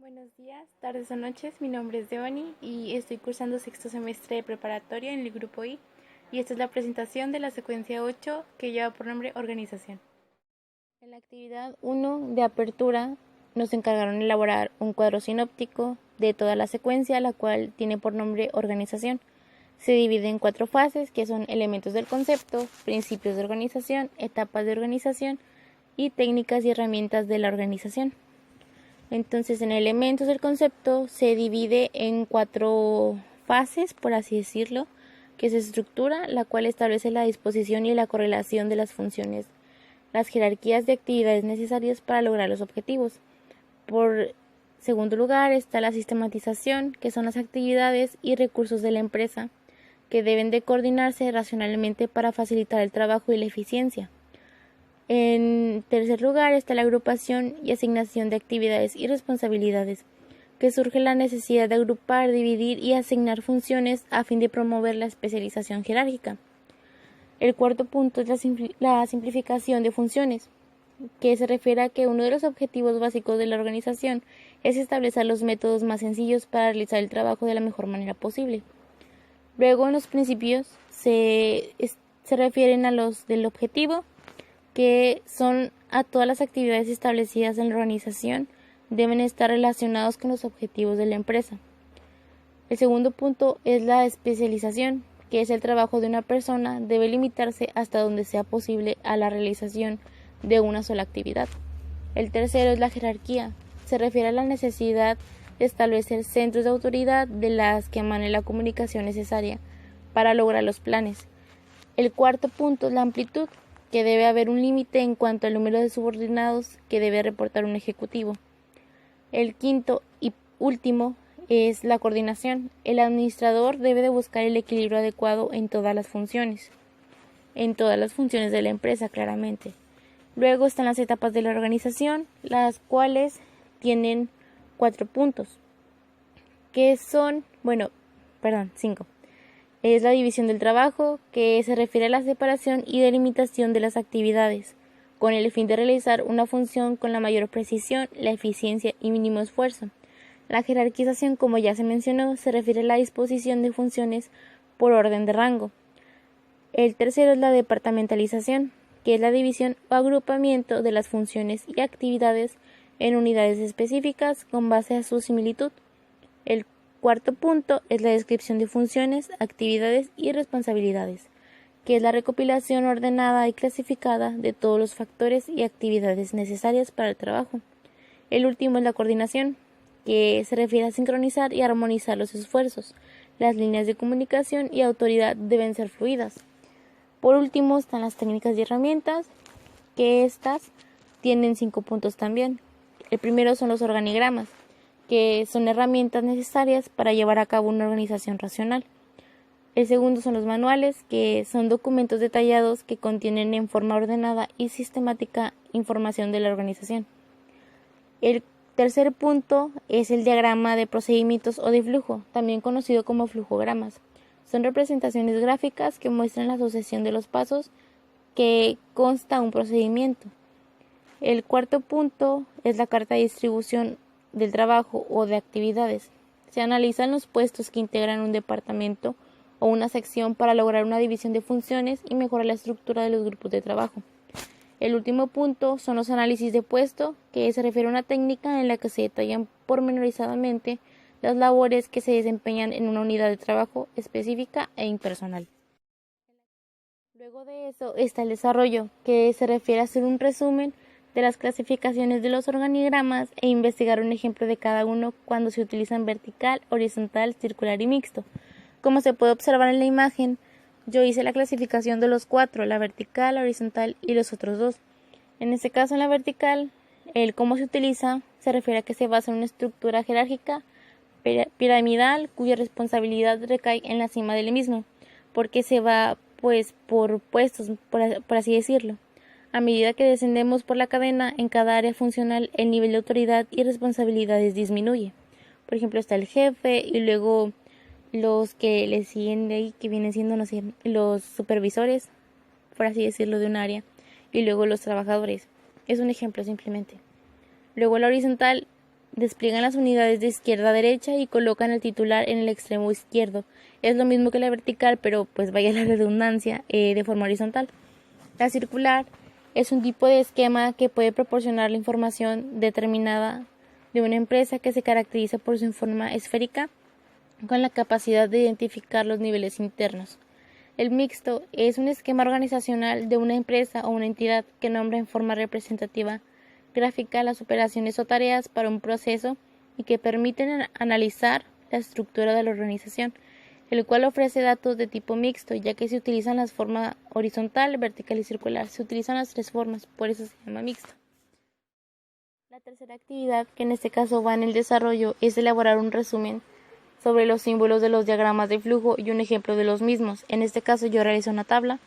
Buenos días, tardes o noches. Mi nombre es Devani y estoy cursando sexto semestre de preparatoria en el grupo I. Y esta es la presentación de la secuencia 8 que lleva por nombre Organización. En la actividad 1 de apertura nos encargaron de elaborar un cuadro sinóptico de toda la secuencia, la cual tiene por nombre Organización. Se divide en 4 fases que son elementos del concepto, principios de organización, etapas de organización y técnicas y herramientas de la organización. Entonces, en elementos del concepto se divide en 4 fases, por así decirlo, que es estructura, la cual establece la disposición y la correlación de las funciones, las jerarquías de actividades necesarias para lograr los objetivos. Por segundo lugar está la sistematización, que son las actividades y recursos de la empresa, que deben de coordinarse racionalmente para facilitar el trabajo y la eficiencia. En tercer lugar está la agrupación y asignación de actividades y responsabilidades, que surge la necesidad de agrupar, dividir y asignar funciones a fin de promover la especialización jerárquica. El cuarto punto es la simplificación de funciones, que se refiere a que uno de los objetivos básicos de la organización es establecer los métodos más sencillos para realizar el trabajo de la mejor manera posible. Luego, en los principios se refieren a los del objetivo, que son a todas las actividades establecidas en la organización, deben estar relacionados con los objetivos de la empresa. El segundo punto es la especialización, que es el trabajo de una persona, debe limitarse hasta donde sea posible a la realización de una sola actividad. El tercero es la jerarquía, se refiere a la necesidad de establecer centros de autoridad de las que emane la comunicación necesaria para lograr los planes. El cuarto punto es la amplitud, que debe haber un límite en cuanto al número de subordinados que debe reportar un ejecutivo. El quinto y último es la coordinación. El administrador debe de buscar el equilibrio adecuado en todas las funciones de la empresa, claramente. Luego están las etapas de la organización, las cuales tienen 4 puntos, que son, 5. Es la división del trabajo, que se refiere a la separación y delimitación de las actividades, con el fin de realizar una función con la mayor precisión, la eficiencia y mínimo esfuerzo. La jerarquización, como ya se mencionó, se refiere a la disposición de funciones por orden de rango. El tercero es la departamentalización, que es la división o agrupamiento de las funciones y actividades en unidades específicas con base a su similitud. El cuarto punto es la descripción de funciones, actividades y responsabilidades, que es la recopilación ordenada y clasificada de todos los factores y actividades necesarias para el trabajo. El último es la coordinación, que se refiere a sincronizar y armonizar los esfuerzos. Las líneas de comunicación y autoridad deben ser fluidas. Por último están las técnicas y herramientas, que estas tienen 5 puntos también. El primero son los organigramas, que son herramientas necesarias para llevar a cabo una organización racional. El segundo son los manuales, que son documentos detallados que contienen en forma ordenada y sistemática información de la organización. El tercer punto es el diagrama de procedimientos o de flujo, también conocido como flujogramas. Son representaciones gráficas que muestran la sucesión de los pasos que consta un procedimiento. El cuarto punto es la carta de distribución del trabajo o de actividades. Se analizan los puestos que integran un departamento o una sección para lograr una división de funciones y mejorar la estructura de los grupos de trabajo. El último punto son los análisis de puesto, que se refiere a una técnica en la que se detallan pormenorizadamente las labores que se desempeñan en una unidad de trabajo específica e impersonal. Luego de eso está el desarrollo, que se refiere a hacer un resumen de las clasificaciones de los organigramas e investigar un ejemplo de cada uno cuando se utilizan vertical, horizontal, circular y mixto. Como se puede observar en la imagen, yo hice la clasificación de los 4, la vertical, la horizontal y los otros 2. En este caso, en la vertical, el cómo se utiliza se refiere a que se basa en una estructura jerárquica piramidal cuya responsabilidad recae en la cima del mismo, porque se va por puestos, por así decirlo. A medida que descendemos por la cadena, en cada área funcional el nivel de autoridad y responsabilidades disminuye. Por ejemplo, está el jefe y luego los que le siguen de ahí, que vienen siendo, los supervisores, por así decirlo, de un área, y luego los trabajadores. Es un ejemplo simplemente. Luego la horizontal despliegan las unidades de izquierda a derecha y colocan el titular en el extremo izquierdo. Es lo mismo que la vertical, pero pues vaya la redundancia, de forma horizontal. La circular es un tipo de esquema que puede proporcionar la información determinada de una empresa que se caracteriza por su forma esférica con la capacidad de identificar los niveles internos. El mixto es un esquema organizacional de una empresa o una entidad que nombra en forma representativa gráfica las operaciones o tareas para un proceso y que permiten analizar la estructura de la organización, el cual ofrece datos de tipo mixto, ya que se utilizan las formas horizontal, vertical y circular. Se utilizan las tres formas, por eso se llama mixto. La tercera actividad, que en este caso va en el desarrollo, es elaborar un resumen sobre los símbolos de los diagramas de flujo y un ejemplo de los mismos. En este caso yo realicé una tabla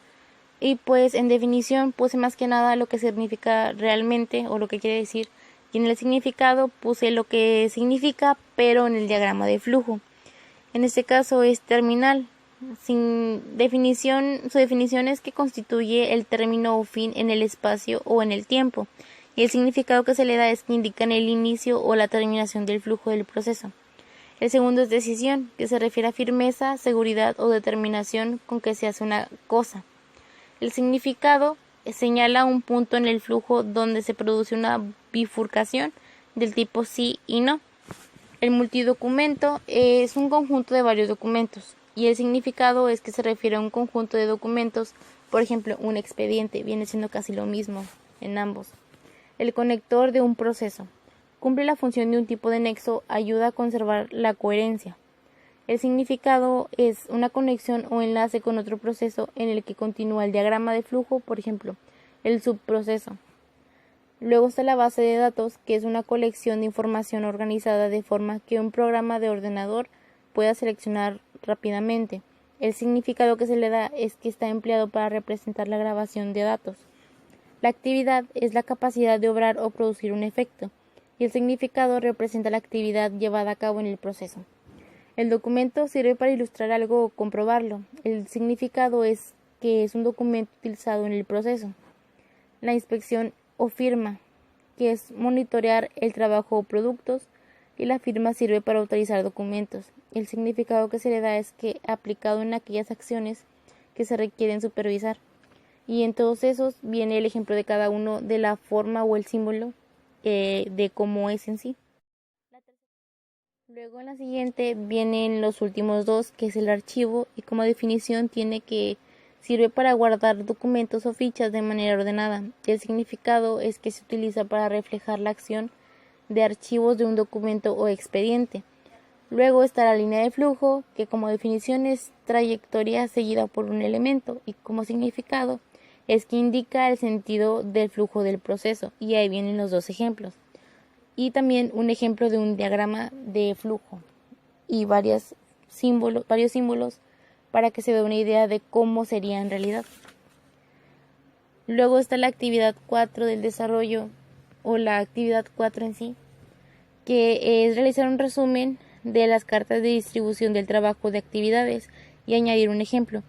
y pues en definición puse más que nada lo que significa realmente o lo que quiere decir, y en el significado puse lo que significa pero en el diagrama de flujo. En este caso es terminal. Su definición es que constituye el término o fin en el espacio o en el tiempo, y el significado que se le da es que indican el inicio o la terminación del flujo del proceso. El segundo es decisión, que se refiere a firmeza, seguridad o determinación con que se hace una cosa. El significado señala un punto en el flujo donde se produce una bifurcación del tipo sí y no. El multidocumento es un conjunto de varios documentos y el significado es que se refiere a un conjunto de documentos, por ejemplo, un expediente, viene siendo casi lo mismo en ambos. El conector de un proceso cumple la función de un tipo de nexo, ayuda a conservar la coherencia. El significado es una conexión o enlace con otro proceso en el que continúa el diagrama de flujo, por ejemplo, el subproceso. Luego está la base de datos, que es una colección de información organizada de forma que un programa de ordenador pueda seleccionar rápidamente. El significado que se le da es que está empleado para representar la grabación de datos. La actividad es la capacidad de obrar o producir un efecto, y el significado representa la actividad llevada a cabo en el proceso. El documento sirve para ilustrar algo o comprobarlo. El significado es que es un documento utilizado en el proceso. La inspección o firma, que es monitorear el trabajo o productos, y la firma sirve para autorizar documentos. El significado que se le da es que aplicado en aquellas acciones que se requieren supervisar. Y en todos esos viene el ejemplo de cada uno de la forma o el símbolo de cómo es en sí. Luego en la siguiente vienen los últimos dos, que es el archivo, y como definición tiene que sirve para guardar documentos o fichas de manera ordenada. El significado es que se utiliza para reflejar la acción de archivos de un documento o expediente. Luego está la línea de flujo, que como definición es trayectoria seguida por un elemento, y como significado es que indica el sentido del flujo del proceso, y ahí vienen los dos ejemplos. Y también un ejemplo de un diagrama de flujo y varios símbolos para que se dé una idea de cómo sería en realidad. Luego está la actividad 4 del desarrollo, o la actividad 4 en sí, que es realizar un resumen de las cartas de distribución del trabajo de actividades y añadir un ejemplo.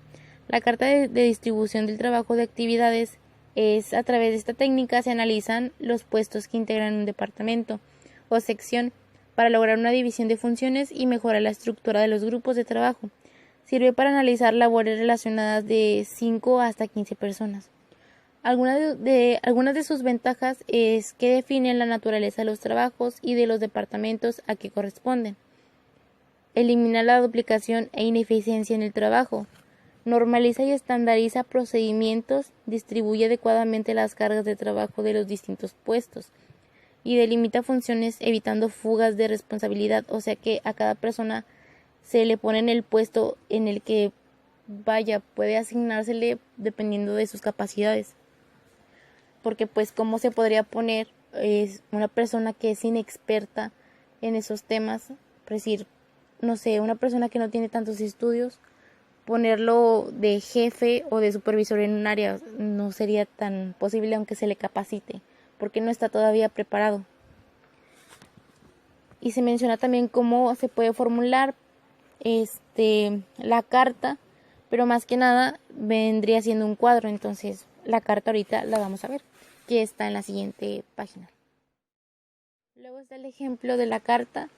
La carta de distribución del trabajo de actividades es, a través de esta técnica se analizan los puestos que integran un departamento o sección para lograr una división de funciones y mejorar la estructura de los grupos de trabajo. Sirve para analizar labores relacionadas de 5 hasta 15 personas. Algunas de sus ventajas es que definen la naturaleza de los trabajos y de los departamentos a que corresponden. Elimina la duplicación e ineficiencia en el trabajo. Normaliza y estandariza procedimientos, distribuye adecuadamente las cargas de trabajo de los distintos puestos y delimita funciones evitando fugas de responsabilidad, o sea que a cada persona se le pone en el puesto en el que puede asignársele dependiendo de sus capacidades. Porque pues cómo se podría poner es una persona que es inexperta en esos temas, por decir, no sé, una persona que no tiene tantos estudios, ponerlo de jefe o de supervisor en un área no sería tan posible aunque se le capacite, porque no está todavía preparado. Y se menciona también cómo se puede formular la carta, pero más que nada vendría siendo un cuadro. Entonces la carta ahorita la vamos a ver, que está en la siguiente página. Luego está el ejemplo de la carta,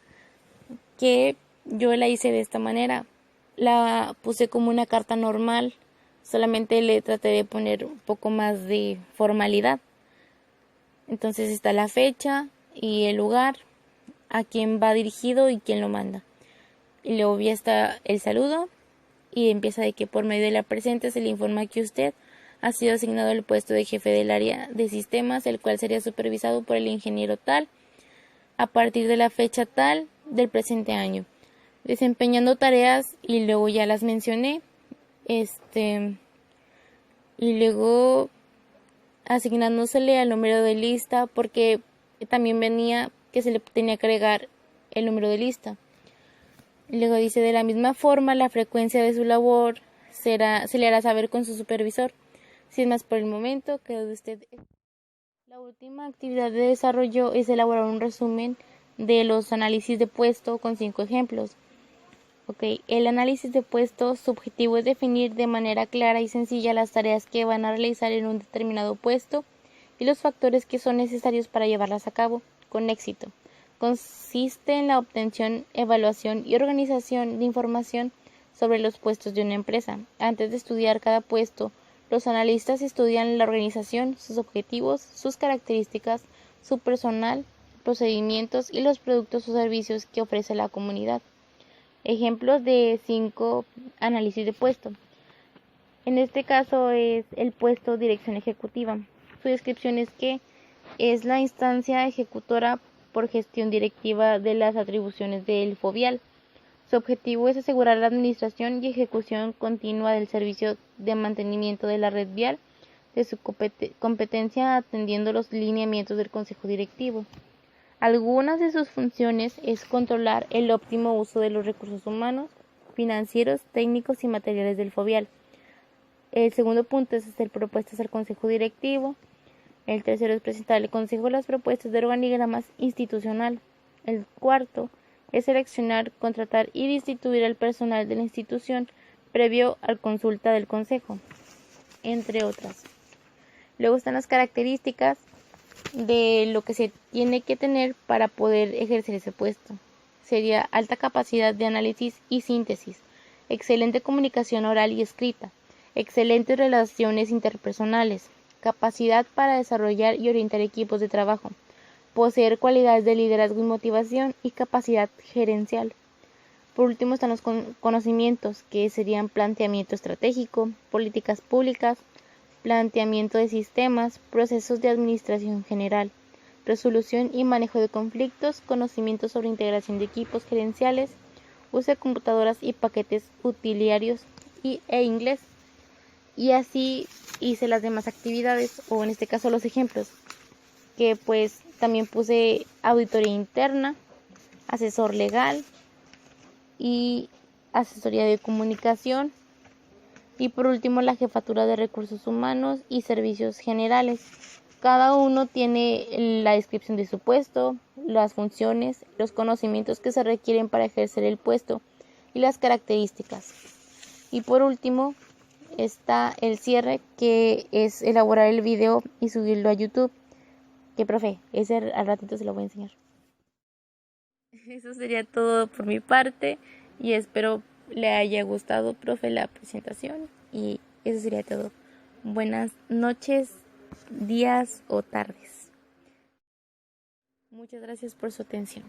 que yo la hice de esta manera. La puse como una carta normal, solamente le traté de poner un poco más de formalidad. Entonces está la fecha y el lugar, a quién va dirigido y quién lo manda. Y luego ya está el saludo y empieza de que por medio de la presente se le informa que usted ha sido asignado al puesto de jefe del área de sistemas, el cual sería supervisado por el ingeniero tal a partir de la fecha tal del presente año, desempeñando tareas y luego ya las mencioné, y luego asignándosele al número de lista, porque también venía que se le tenía que agregar el número de lista. Luego dice, de la misma forma, la frecuencia de su labor se le hará saber con su supervisor. Sin más por el momento, queda de usted. La última actividad de desarrollo es elaborar un resumen de los análisis de puesto con 5 ejemplos. El análisis de puesto, su objetivo es definir de manera clara y sencilla las tareas que van a realizar en un determinado puesto y los factores que son necesarios para llevarlas a cabo con éxito. Consiste en la obtención, evaluación y organización de información sobre los puestos de una empresa. Antes de estudiar cada puesto, los analistas estudian la organización, sus objetivos, sus características, su personal, procedimientos y los productos o servicios que ofrece la comunidad. Ejemplos de 5 análisis de puesto. En este caso es el puesto dirección ejecutiva. Su descripción es que es la instancia ejecutora por gestión directiva de las atribuciones del FOVIAL. Su objetivo es asegurar la administración y ejecución continua del servicio de mantenimiento de la red vial de su competencia, atendiendo los lineamientos del Consejo Directivo. Algunas de sus funciones es controlar el óptimo uso de los recursos humanos, financieros, técnicos y materiales del FOVIAL. El segundo punto es hacer propuestas al Consejo Directivo. El tercero es presentar al Consejo las propuestas de organigramas institucional. El cuarto es seleccionar, contratar y destituir al personal de la institución previo a la consulta del Consejo, entre otras. Luego están las características de lo que se tiene que tener para poder ejercer ese puesto. Sería alta capacidad de análisis y síntesis, excelente comunicación oral y escrita, excelentes relaciones interpersonales, capacidad para desarrollar y orientar equipos de trabajo, poseer cualidades de liderazgo y motivación y capacidad gerencial. Por último están los conocimientos, que serían planteamiento estratégico, políticas públicas, planteamiento de sistemas, procesos de administración general, resolución y manejo de conflictos, conocimientos sobre integración de equipos gerenciales, uso de computadoras y paquetes utilitarios e inglés. Y así hice las demás actividades, o en este caso los ejemplos, que pues también puse auditoría interna, asesor legal y asesoría de comunicación. Y por último, la jefatura de recursos humanos y servicios generales. Cada uno tiene la descripción de su puesto, las funciones, los conocimientos que se requieren para ejercer el puesto y las características. Y por último está el cierre, que es elaborar el video y subirlo a YouTube. Que profe, ese al ratito se lo voy a enseñar. Eso sería todo por mi parte y espero le haya gustado, profe, la presentación, y eso sería todo. Buenas noches, días o tardes. Muchas gracias por su atención.